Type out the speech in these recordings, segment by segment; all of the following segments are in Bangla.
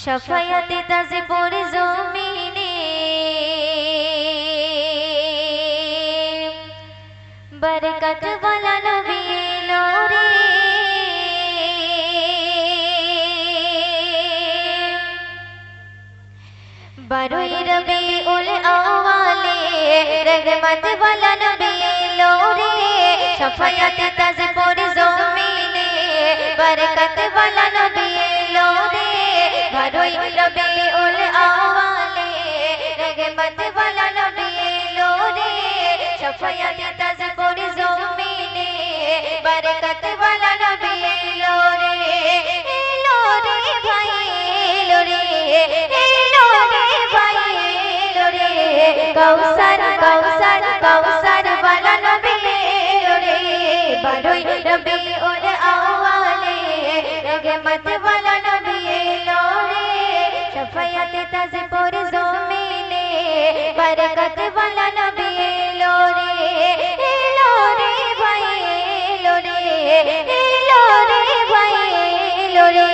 शफायते ताज़पुर ज़मीने बरकत वाला नबी एलो रे बारोई रबीउल अव्वले रहमत वाला नबी एलो रे शफायते ताज़पुर ज़मीने बरकत वाला नबी एलो रे बारोई रबीउल अव्वले रहमत वाला नबी एलो रे शफायते ताज़पुर ज़मीने बरकत वाला नबी एलो रे भाई एलो रे भाई एलो रे कौसर कौसर कौसर वाला नबी एलो रे बारोई रबीउल अव्वले रहमत वाला नबी एलो रे शफायते ताज़पुर ज़मीने बरकत वाला नबी एलो रे भाई एलो रे भाई एलो रे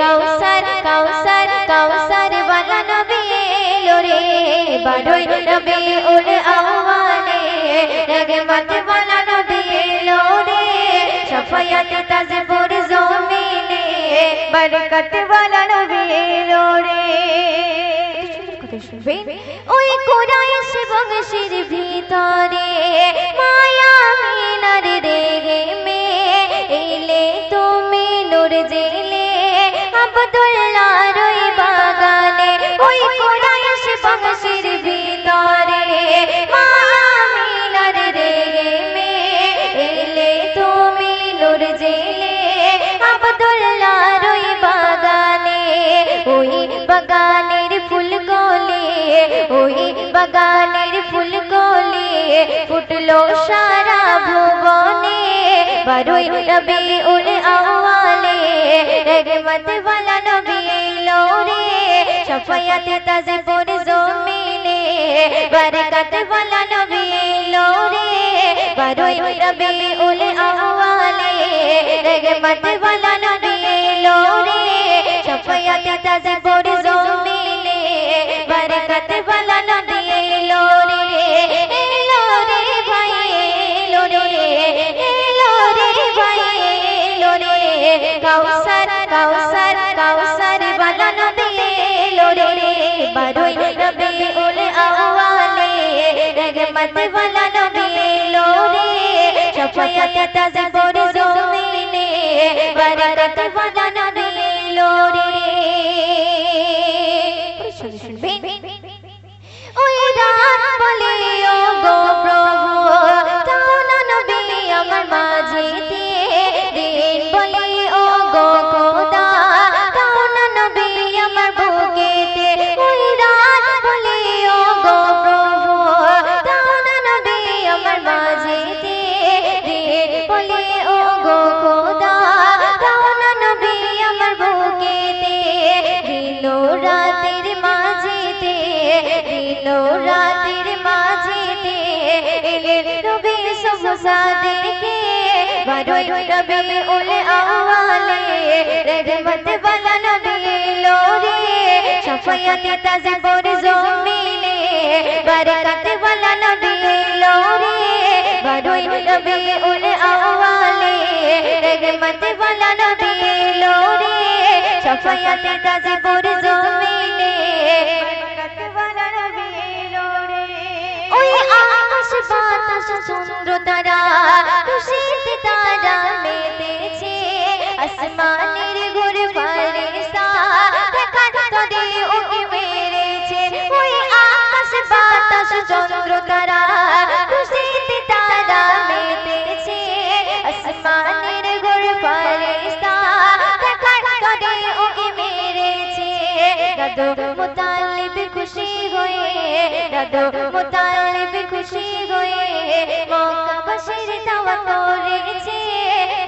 कौसर कौसर कौसर वाला नबी एलो रे बारोई रबीउल अव्वले रहमत वाला नबी एलो रे शफायते ताज़पुर ज़मीने बरकत वाला नबी एलो रे ওই কুরাইশ বংশের ভিতরে মায়া মিনার রে মে এলে তুমি নূর জেলে আব্দুল্লাহর ওই বাগানে ওই কুরাইশ বংশের ভিতরে মায়া মিনার রে মে এলে তুমি নূর জেলে আব্দুল্লাহর ওই বাগানে ওই বাগানের ফুল ওই বাগানের ফুল গলে ফুটলো সারা ভুবনে বারোই রবিউল আউয়ালে रहमत वाला नबी एलो रे शफायते ताज़पुर ज़मीने बरकत वाला नबी एलो रे बारोई रबीउल अव्वले रहमत वाला नबी एलो रे शफायते ताज़पुर ज़मीने बरकत वाला नबी एलो रे भाई एलो रे भाई एलो रे कौसर कौसर कौसर वाला नबी एलो रे बारोई रबीउल अव्वले रहमत वाला नबी एलो रे शफायते ताज़पुर ज़मीने बरकत वाला नबी एलो रे ওই রাত বলে ও গো প্রভু তাও না নবী আমার মাঝেতে দিন বলে ও গো খোদা তাও না নবী আমার বুকেতে ওই রাত বলে ও গো প্রভু তাও না নবী আমার মাঝেতে দিন বলে ও গো খোদা তাও না নবী আমার বুকেতে দিন রাতের মাঝেতে দিনো রাতের মাঝেতে এলে নবী সমসা দেখে বারোই রবিউল আউয়ালে रहमत वाला नबी एलो रे शफायते ताज़पुर ज़मीने बरकत वाला नबी एलो रे बारोई रबीउल अव्वले रहमत वाला नबी एलो रे शफायते ताज़पुर ज़मीने बरकत वाला नबी एलो रे ওই আকাশ বাতাস চন্দ্র তারা খুশিতে তারা মেতেছে আসমানের ঘুরে ফারিস্তা দেখা তোদের উকি মেরেছে ওই আকাশ বাতাস চন্দ্র তারা খুশিতে তারা মেতেছে আসমানের ঘুরে ফারিস্তা দেখা তোদের উকি মেরেছে দাদু মুতালিব খুশি হয়ে দাদু মুতালিব খুশি হয়ে মক্কাবাসীর দাওয়াত করেছে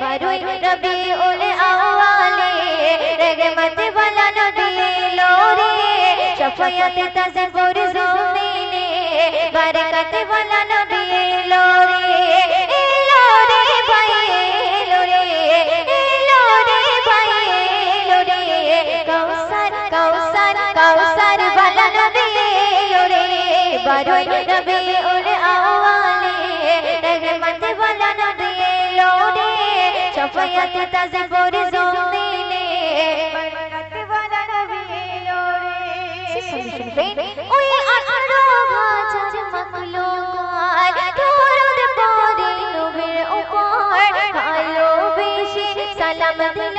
বারোই রবিউল আউয়ালে रहमत वाला नबी एलो रे शफायते ताज़पुर ज़मीने बरकत वाला नबी एलो रे भाई एलो रे भाई एलो रे कौसर বারোই রবিউল আউয়ালে রহমত वाला नबी एलो रे शफाअत ताज़पुर ज़मीने बरकत वाला नबी एलो रे ओए 18,000 मखलूक़ात दुरूद पढ़े नबीर ऊपर ভালোবেসে সালাম দিল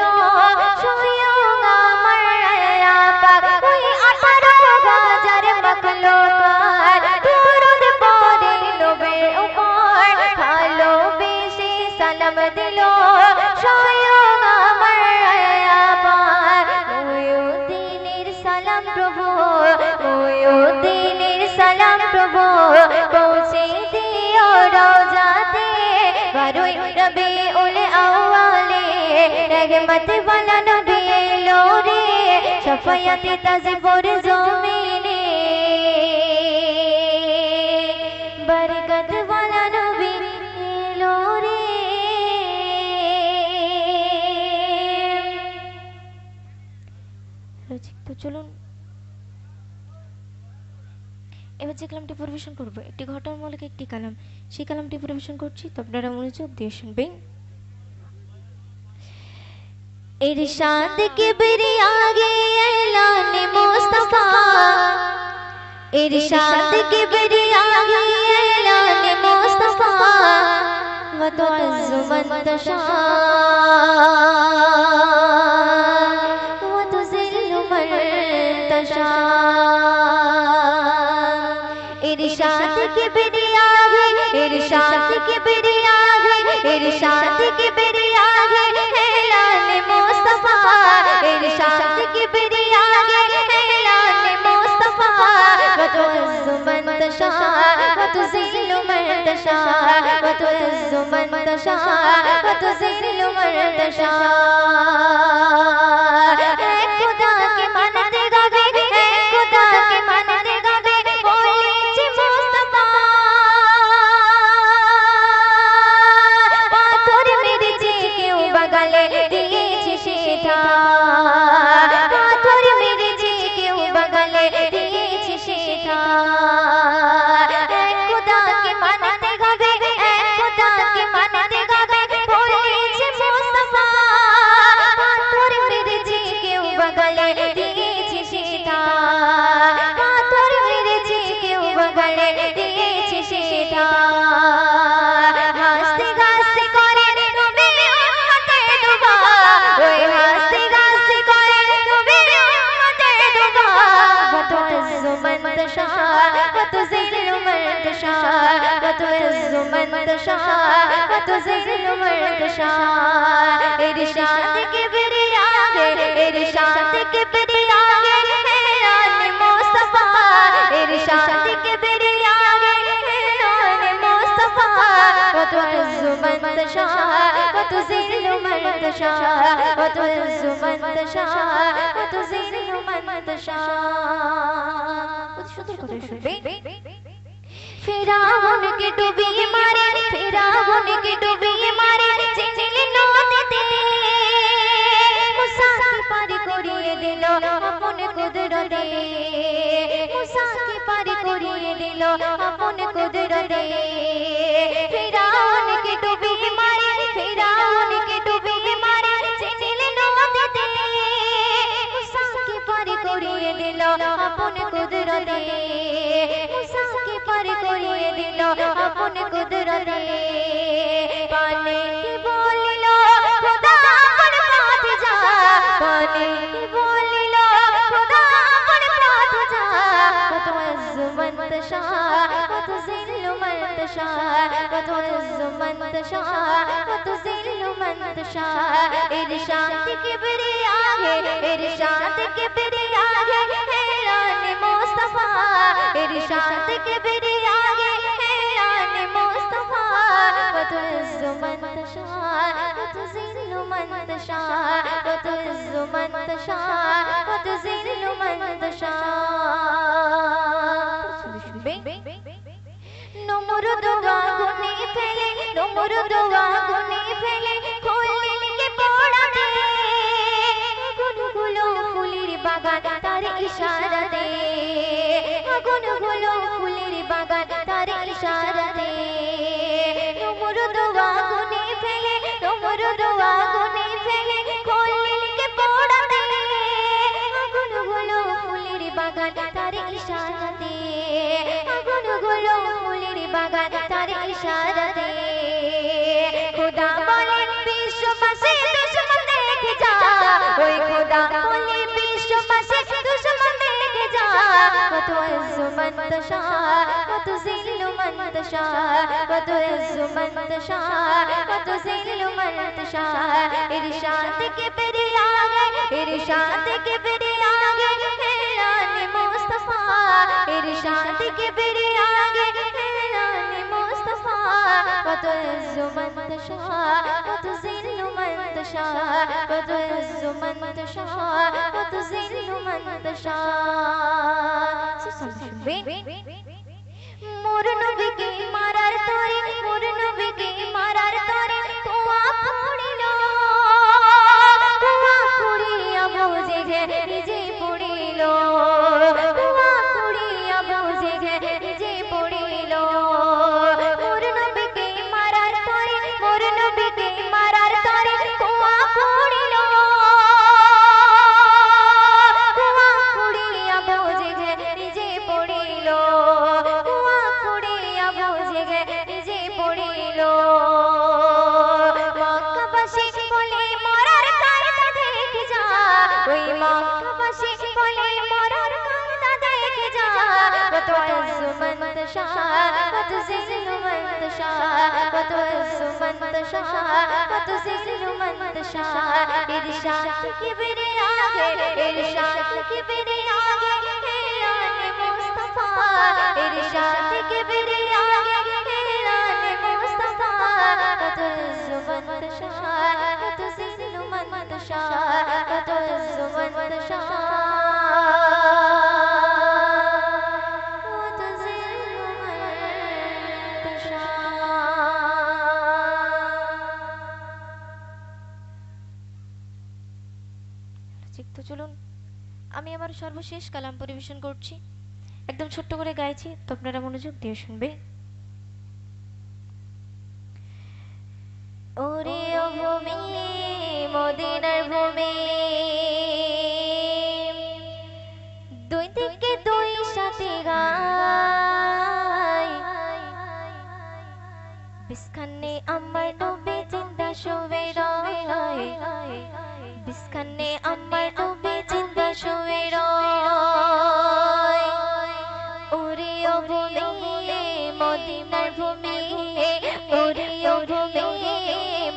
শুয়োগা মারয়া পাক ওই 18,000 মখলুকাত দুরূদ পড়ে নবীর উপর ভালোবেসে সালাম দিল শুয়োগা মারয়া পাক মুয়ুদ্দিনের সালাম প্রভু মুয়ুদ্দিনের সালাম প্রভু পৌঁছে দিও রওজাতে বারোই রবিউল আউয়ালে रहमत वाला नबी एलो रे शफाअत ताज़पुर ज़मीने बरकत वाला नबी एलो रे तो चलুন এবার যে কালামটি পরিবেশন করব একটি ঘটনামূলক একটি কালাম সেই কালামটি পরিবেশন করছি তো আপনারা মনোযোগ দিয়ে শুনবেন इरशाद किबरिया गे ऐलान मुस्तफा इरशाद किबरिया गे ऐलान मुस्तफा व तुअज़्ज़ु मन तशा व तुज़िल्लु मन तशा इरशाद किबरिया गे इरशाद किबरिया गे इरशाद किबरिया गे ऐलान मुस्तफा इरशाद किबरिया गे ऐलान मुस्तफा व तुअज़्ज़ु मन तशा व तुज़िल्लु मन तशा व तुअज़्ज़ु मन तशा व तुज़िल्लु मन तशा ऐ खुदा के मानते गावे ऐ खुदा के मानते गावे बोले जी मुस्तफा पाथर मेरे जी क्यों बगले दिए शेठा पाथर मेरे जी क्यों बगले दिए शेठा ऐ खुदा के मानते गावे ऐ खुदा के मानते गावे बोले जी मुस्तफा पाथर मेरे जी क्यों बगले दिए शेठा पाथर मेरे जी क्यों बगले दिए शेठा हंसते गाते करे नबी उम्मते दुआ ओए हंसते गाते करे नबी उम्मते दुआ व तुअज़्ज़ु मन तशा व तुज़िल्लु मन तशा व तुअज़्ज़ु मन तशा व तुज़िल्लु मन तशा इरशाद किबरिया गे इरशाद किबरिया गे ऐलान मुस्तफा इरशाद किबरिया गे ऐलान मुस्तफा व तुअज़्ज़ु मन तशा व तुज़िल्लु मन तशा व तुअज़्ज़ु मन तशा व तुज़िल्लु मन तशा সুন্দর করে শুনবে फिराउन के डूबी मारे फिराउन के डूबी मारे चिचिल नदीते मूसा के पार करिए दिल अपन कुदरते मूसा के पार करिए दिल अपन कुदरते फिराउन के डूबी मारे फिराउन के डूबी मारे चिचिल नदीते मूसा के पार करिए दिल अपन कुदरते मूसा के पार करिए दिल अपन कुदरते पानी की बोलिलो खुदा पर पात जा पानी की बोलिलो खुदा पर पात जा व तुअज़्ज़ु मन तशा व तुज़िल्लु मन तशा व तुअज़्ज़ु मन तशा व तुज़िल्लु मन तशा इरशाद किबरिया गे इरशाद किबरिया गे ऐलान मुस्तफा इरशाद किबरिया गे ऐलान मुस्तफा व तुअज़्ज़ु मन तशा व तुज़िल्लु मन तशा व तुअज़्ज़ु मन तशा व तुज़िल्लु मन तशा नमरुद आगुने फैले नमरुद आगुने फैले खोलने के पोड़ा दे गुलगुलो फुलेर बागान तार इशारा दे गुलगुलो फुलेर তার ইশারাতে নমরুদ আগুনে ফেলে নমরুদ আগুনে ফেলে খলিলকে পোড়াতে আগুনগুলো ফুলের বাগান তার ইশারাতে আগুনগুলো ফুলের বাগান তার ইশারাতে খোদা বলে বিশ্ববাসী দুশমন দেখে যা ওই খোদা বলে বিশ্ববাসী দুশমন দেখে যা وتعز من تشاء وتذل من تشاء وتعز من تشاء وتذل من تشاء ارشاد کے پیرے آگے ارشاد کے پیرے آگے اعلان مصطفیٰ ارشاد کے پیرے آگے اعلان مصطفیٰ وتعز من تشاء وتذل من تشاء وتعز من تشاء وتذل من تشاء मोर नबी के मारार तोरे मोर नबी के मारार तोरे कुआ पुड़िलो कुआ पुड़िया बुझे गे निजे पुड़िलो कुआ पुड़िया बुझे गे निजे पुड़िलो मोर नबी के मारार तोरे मोर नबी के मारार तोरे कुआ पुड़िलो कुआ पुड़िया बुझे गे निजे पुड़िलो कुआ पुड़िया बुझे गे निजे पुड़िलो মক্কাবাসী বলে মরার কায়দা দেখে যা ওই মক্কাবাসী বলে মরার কায়দা দেখে যা وتعز من تشاء وتذل من تشاء وتعز من تشاء وتذل من تشاء ارشاد کے میرے آگے ارشاد کے میرے آگے اعلان مصطفیٰ ارشاد کے میرے آگے اعلان مصطفیٰ وتعز من تشاء وتذل من تشاء وتعز من تشاء তো চলুন আমি আমার সর্বশেষ কালাম পরিবেশন করছি একদম ছোট্ট করে গাইছি তো আপনারা মনোযোগ দিয়ে শুনবে ওরে ও ভূমি মদিনার ভূমি দুই দিকে দুই সাথে গায় বিস্কানে আমার নবী জিন্দা শোবে রয় বিস্কানে আমার নবী জিন্দা শোবে রয় ওরে ও ভূমি মদিনার ভূমি ওরে ও ভূমি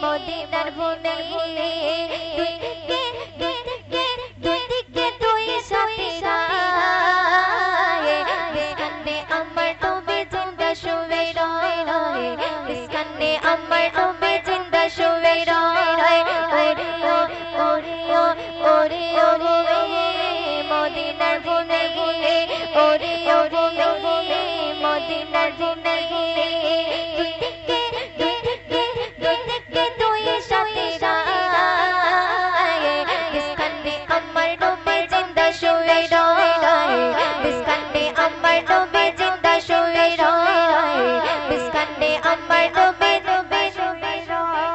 মদিনার ভূমি দুই দিকে দুই সাথে গায় বিস্কানে আমার নবী জিন্দা শোবে রয় বিস্কানে আমার নবী জিন্দা শোবে রয় ওরে ও ভূমি মদিনার ভূমি ওরে ও ভূমি মদিনার ভূমি দুই দিকে দুই সাথে গায় বিস্কানে আমার নবী জিন্দা শোবে রয় বিস্কানে আমার নবী জিন্দা শোবে রয় বিস্কানে আমার নবী শোবে রয়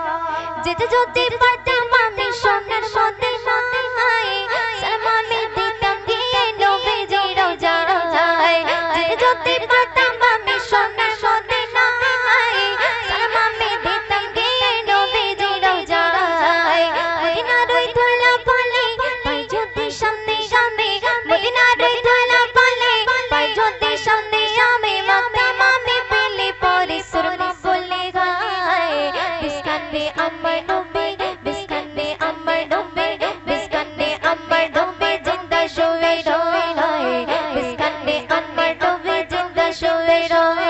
যেতে যদি পারতাম আমি সোনার মদিনায় সালামি দিতাম গিয়ে নবীজির রওজায় যেতে যদি পারতাম আমি সোনার মদিনায় সালামি দিতাম গিয়ে নবীজির রওজায় মদিনার ওই ধুলা পালে পাই যদি সামনে সামনে মদিনার ওই ধুলা পালে পাই যদি সামনে সামনে মাকদাম আমি পেলে পরে সুরমা বলে গায় বিস্কানে আমার নবী বিস্কানে আমার নবী বিস্কানে আমার নবী জিন্দা শোবে রয় বিস্কানে আমার নবী জিন্দা শোবে রয়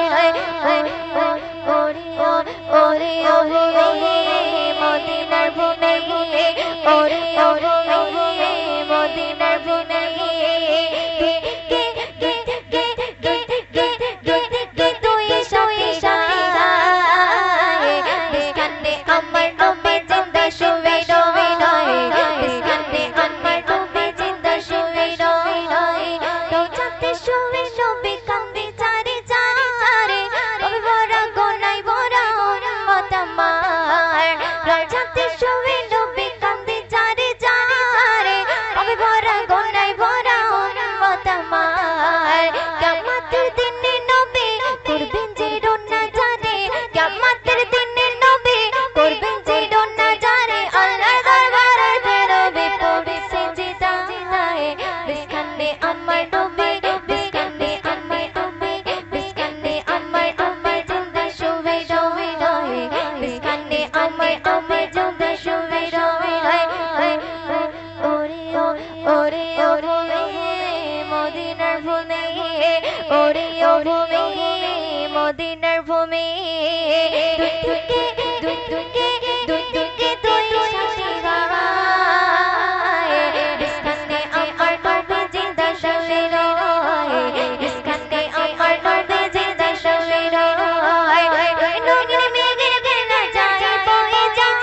ওরে ও ভূমি মদিনার ভূমি ওরে ও ভূমি মদিনার ভূমি দুই সাথে গায় বিস্কানে আমার নবী জিন্দা শোবে রয় বিস্কানে আমার নবী জিন্দা শোবে রয় রওজাতে শোবে নবী কান্দে চারে চারে ভরা গোনায় ভরা উম্মত আমার কিয়ামতের দিনে নবী করবেন যে রোনা জানে কিয়ামতের দিনে নবী করবেন যে রোনা জানে আল্লাহর দরবারে বেরোবে পড়ে সিজদায় বিসকানে আমার নবী বিসকানে আমার নবী বিসকানে আমার নবী জিন্দা শুয়ে রয়ে বিসকানে আমার নবী জিন্দা শুয়ে রয়ে ওরে ওরে ওরে মদিনার ভূমি ওরে ওরে মদিনার ভূমি দুকে দুকে দুকে দুই সাথে গায় বিসকানে আমার নবী জিন্দা শুয়ে রয়ে বিসকানে আমার নবী জিন্দা শুয়ে রয়ে নগর মেঘের ভেলা যায় বয়ে যায়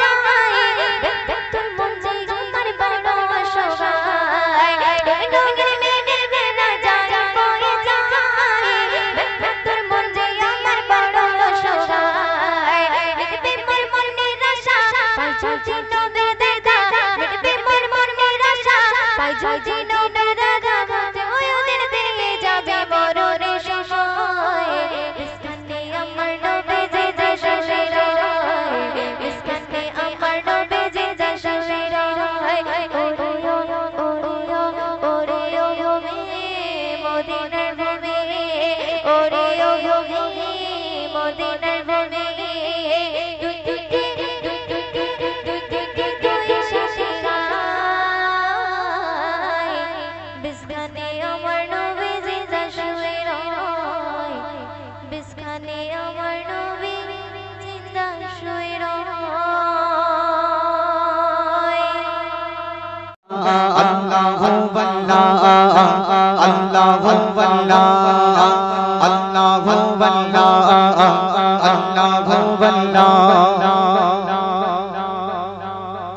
তোর মন যে আমার বড় অসহায় নগর মেঘের ভেলা যায় বয়ে যায় তোর মন যে আমার বড় অসহায় মিটবে মোর মনের আশা পাই যদি নবী দেখা মিটবে মোর মনের আশা পাই যদি নবী দেখা ওই দিন পেয়ে যাবে মরণের সময় বিসকানে আমার নবী জিন্দা শুয়ে রয়ে বিসকানে আমার নবী জিন্দা শুয়ে রয়ে ওরে ওরে মদিনার ভূমি ওরে ওরে মদিনার ভূমি দুকে দুই সাথে গায় বিসকানে আমার নবী জিন্দা শুয়ে রয় বিসকানে আমার নবী জিন্দা শুয়ে রয় अल्लाहु वल्लाह अल्लाहु वल्लाह अल्लाहु वल्लाह अल्लाहु वल्लाह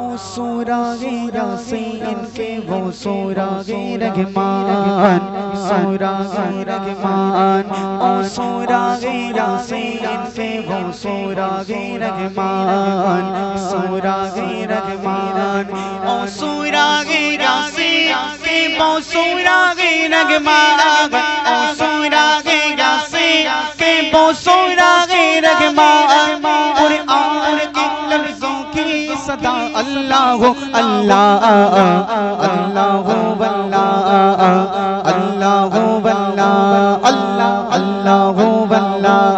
ओ सूरागे यासीन के वो सूरागे रहमान सूरागे रहमान ओ सूरागे यासीन के वो सूरागे रहमान सूरागे रहमान ओ सूरागे यासीन के वो सूरागे रहमान ओ सूरागे यासीन के वो सूरागे रहमान कुरान के लफ्जों की सदा अल्लाह अल्लाह अल्लाह वल्लाह अल्लाह वल्लाह अल्लाह अल्लाह वल्लाह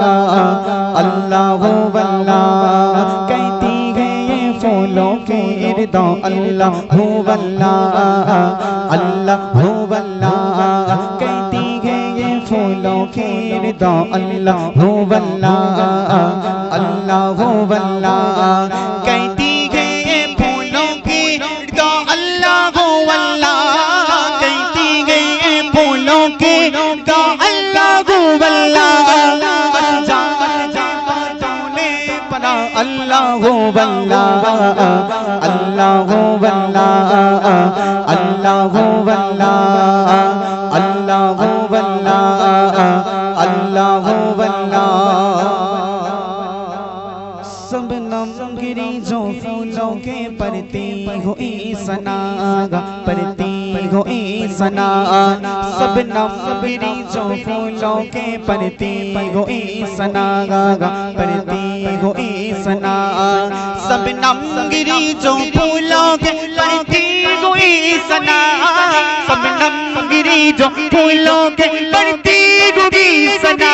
अल्लाह वल्लाह कहती है ये फूलों के इर्द अल्लाह वल्लाह अल्लाह वल्लाह कहती है ये फूलों के इर्द अल्लाह वल्लाह अल्लाह वल्लाह कहती है ये फूलों की इर्द अल्लाह वल्लाह कहती है ये फूलों की इर्द अल्लाह वल्लाह अल्लाह वल्लाह अल्लाह वल्लाह अल्लाह वल्लाह अल्लाह वल्लाह अल्लाह वल्लाह सब नमगिरी जो फूलों के परती हुई सनागा परती हुई सना सब नमगिरी जो फूलों के परती हुई सनागा परती हुई सना सब नमगिरी जो फूलों के परती हुई सना सब नमगिरी जो फूलों के परती हुई सना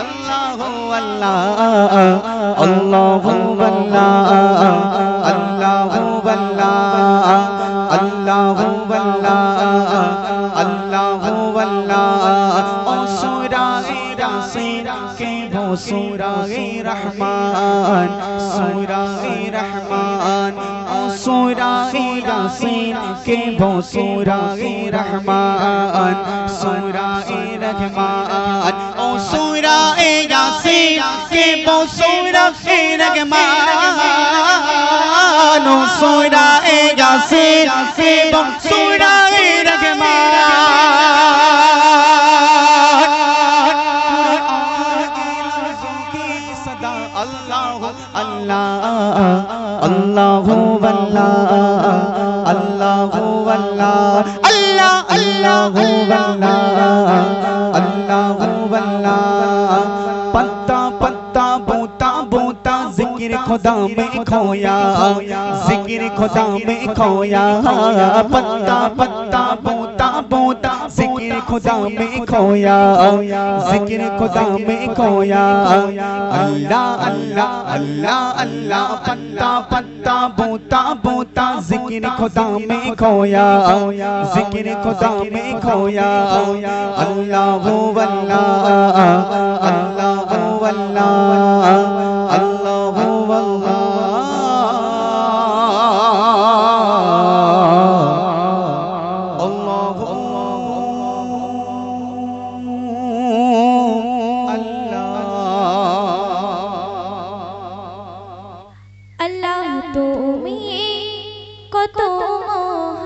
अल्लाह वल्लाह अल्लाह वल्लाह अल्लाह वल्लाह अल्लाह वल्लाह ओ सूराए यासीन के वो सूराए रहमान सूराए रहमान ओ सूराए यासीन के वो सूराए रहमान सूराए रहमान ओ सूराए यासीन के वो सूराए रहमान ओ सूराए यासीन के वो सूराए रहमान अल्लाह अल्लाह अल्लाह अल्लाह अल्लाह अल्लाह अल्लाह अल्लाह पत्ता पत्ता बूटा बूटा जिक्र खुदा में खोया जिक्र खुदा में खोया पत्ता पत्ता बूटा बूटा जिक्र खुदा में खोया जिक्र खुदा में खोया अल्लाह अल्लाह अल्लाह अल्लाह पत्ता पत्ता बूटा बूटा जिक्र खुदा में खोया जिक्र खुदा में खोया अल्लाह अल्लाह अल्लाह अल्लाह अल्लाह তুমি কত মহান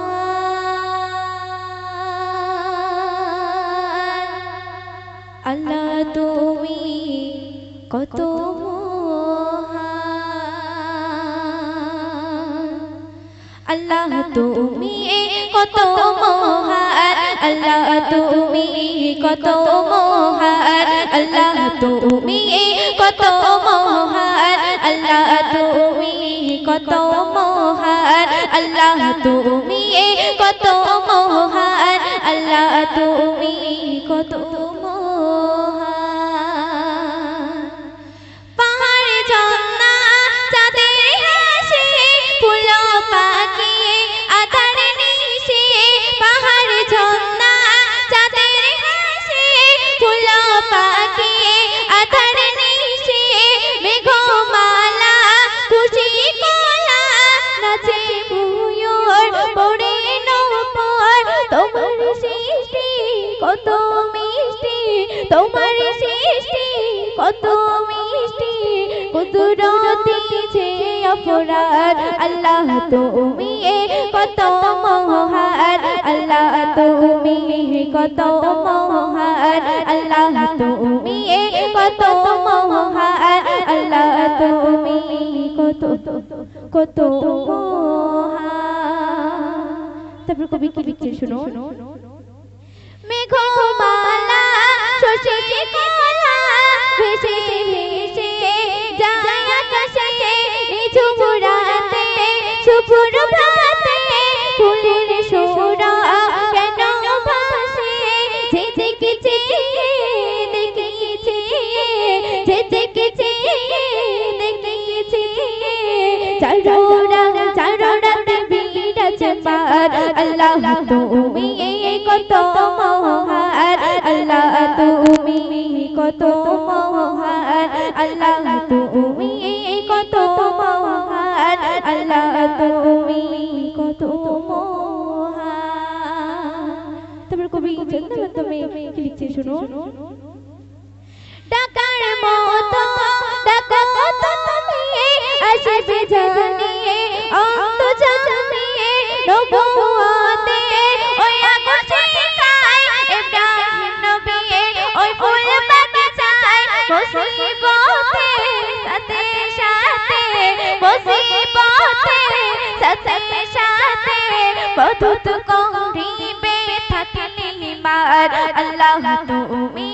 আল্লাহ তুমি কত মহান আল্লাহ তুমি কত মহান আল্লাহ তুমি কত মহান আল্লাহ তুমি কত মহান আল্লাহ তুমি কত মহান আল্লাহ তুমি কত মহান আল্লাহ তুমি কত মহান পাহাড় ঝর্ণা চাঁদের হাসি ফুল পাখি আধার নিশি পাহাড় ঝর্ণা চাঁদের হাসি ফুল পাখি আধার নিশি মেঘমালা খুশি কোলা নাচে ময়ূর পড়ে নৌপর তোমার সৃষ্টি কত মিষ্টি তোমার সৃষ্টি কত মিষ্টি কুদরতি যে অপরাধ আল্লাহ তুমি কত মহান আল্লাহ তুমি কত মহান আল্লাহ তুমি কত মহান আল্লাহ তুমি কত কত মহান তারপর কবি কি লিখছে শুনো মেঘমালা শশী কলা ভেসে ভেসে যায় আকাশে নিঝুম রাতে সুপ্রভাতে ফুলের সোরা কেন ভাসে যে দেখেছে দেখেছে যে দেখেছে দেখেছে চারোরাতে বিরাজে পার আল্লাহ তুমি কত মহান আল্লাহ তুমি কত মহান আল্লাহ তুমি কত মহান আল্লাহ তুমি কত মহান তারপর কবি তুমি কি লিখছে শুনো ডাকার মতো ডাকা কত তুমি আসবে জানিয়ে অন্ত জানিয়ে নবুয়তে ওই আকাশে গায় ইব্রাহিম নবী ওই ফুল বাগিচায় মুসিবতে সাথে সাথে মুসিবতে সাথে সাথে বধুত করিবে থাকলে মার আল্লাহ তুমি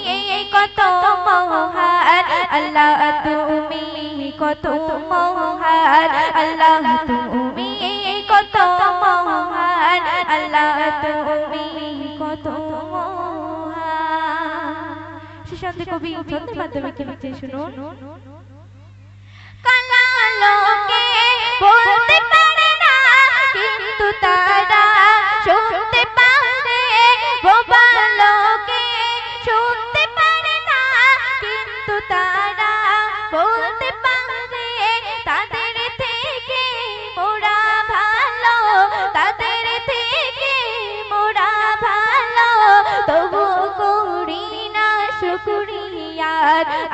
কত মহান আল্লাহ তুমি কত মহান আল্লাহ তুমি কত মহান আল্লাহ তুমি কত মহান সুশান্তি কবি ছন্দের মাধ্যমে কি লিখছে শুনুন কালা লোকে বলতে পারে না কিন্তু তারা শুনতে পারে বোবা লোকে শুনতে পারে না কিন্তু তারা বলতে পারে তাদের থেকে মোরা ভালো তাদের থেকে মোরা ভালো তবু করি না শুকরিয়া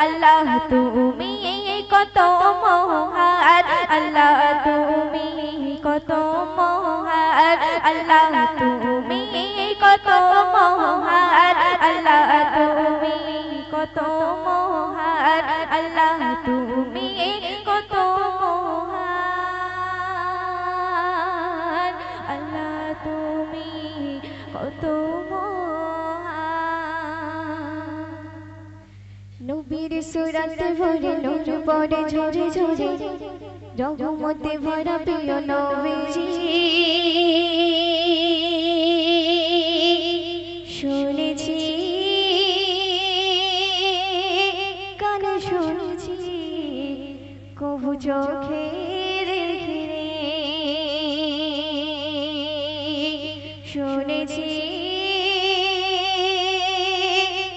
আল্লাহ তুমি কত মহান আল্লাহ তুমি কত মহান আল্লাহ তুমি কত মহান আল্লাহ তুমি কত মহান আল্লাহ তুমি কত মহান সুরাতে ভরে নূর পড়ে ঝরে ঝরে রহমতে ভরা প্রিয় নবীজি শুনেছি কানে শুনেছি কবু চোখে দেখিনি শুনেছি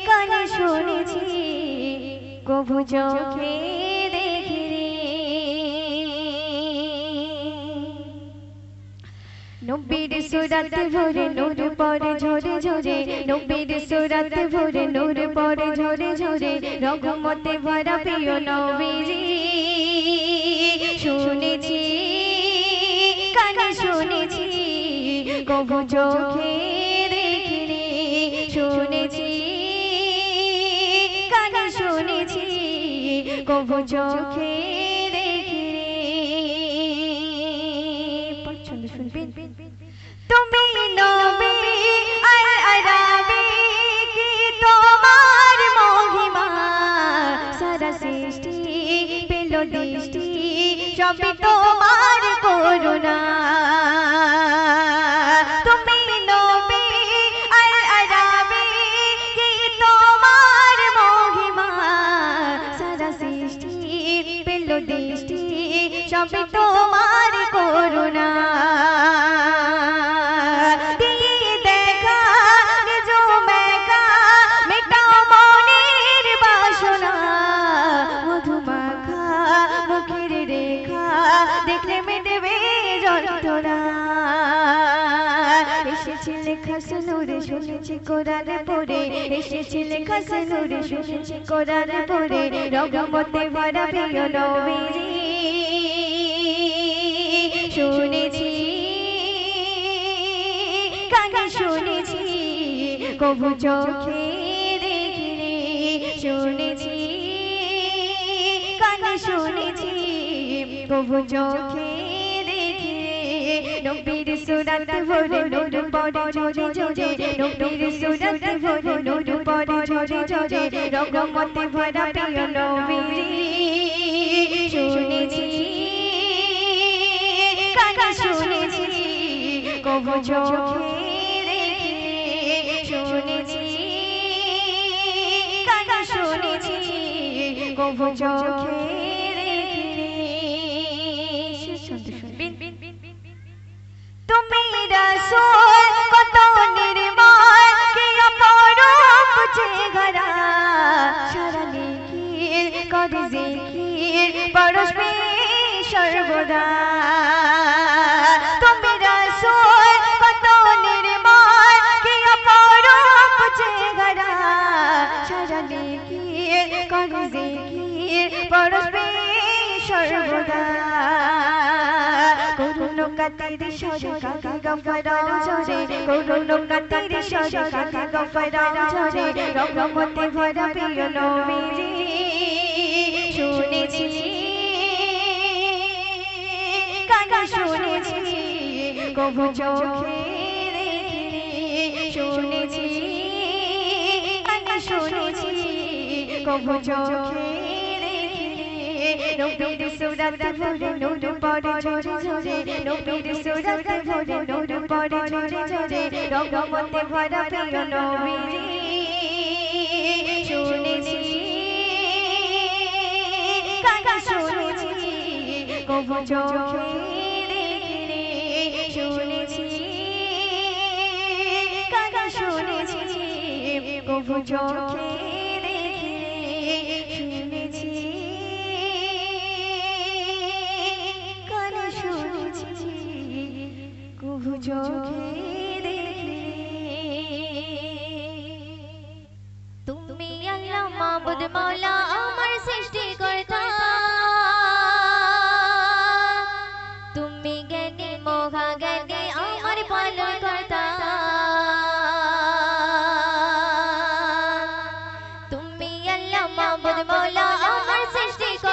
কানে শুনেছি কবু চোখে দেখিনি নবীর সুরাতে ভরে নূর পড়ে ঝরে ঝরে নবীর সুরাতে ভরে নূর পড়ে ঝরে ঝরে রহমতে ভরা প্রিয় নবীজি শুনেছি কানে শুনেছি কবু চোখে দেখিনি শুনেছি কানে শুনেছি কবু চোখে দেখিনি পছন্দ শুনবেন তুমি নবী আল আরাবী কি তোমার মহিমা সারা সৃষ্টি পেল দৃষ্টি সবই তোমার করুণা তুমি নবী আল আরাবী কি তোমার মহিমা সারা সৃষ্টি পেল দৃষ্টি সবই তোমার করুণা এসেছিলে খাসে নূরে শুনেছি কোরআনে পড়ে এসেছিলে খাসে নূরে শুনেছি কোরআনে পড়ে রহমতে ভরা প্রিয় নবীজি শুনেছি কানে শুনেছি কবু চোখে দেখিনি শুনেছি কানে শুনেছি কবু চোখে নবীর সুরাতে ভরে নূর পড়ে ঝরে ঝরে নবীর সুরাতে ভরে নূর পড়ে ঝরে ঝরে রহমতে ভরা প্রিয় নবীজি শুনেছি কানে শুনেছি কবু চোখে দেখিনি শুনেছি কানে শুনেছি কবু চোখে তুমি রাসূল কত নির্মল কি অপরূপ চেহারা সারা নিখিল করে জিকির পরশে সর্বদা তুমি রাসূল কত নির্মল কি অপরূপ চেহারা সারা নিখিল করে জিকির পরশে সর্বদা করুণ কাতির সরে কাকা গফরাও ঝরে করুণ কাতির সরে কাকা গফরাও ঝরে রহমতে ভরা প্রিয় নবীজি শুনেছি কানে শুনেছি কবু চোখে দেখিনি শুনেছি কানে শুনেছি কবু চোখে নবীর সুরাতে ভরে নূর পড়ে ঝরে ঝরে নবীর সুরাতে ভরে নূর পড়ে ঝরে ঝরে রহমতে ভরা প্রিয় নবীজি শুনেছি কানে শুনেছি কবু চোখে দেখিনি শুনেছি কানে শুনেছি কবু চোখে দেখিনি শুনেছি কবু চোখে দেখিনি তুমি আল্লাহ মাবুদ মাওলা আমার সৃষ্টিকর্তা তুমি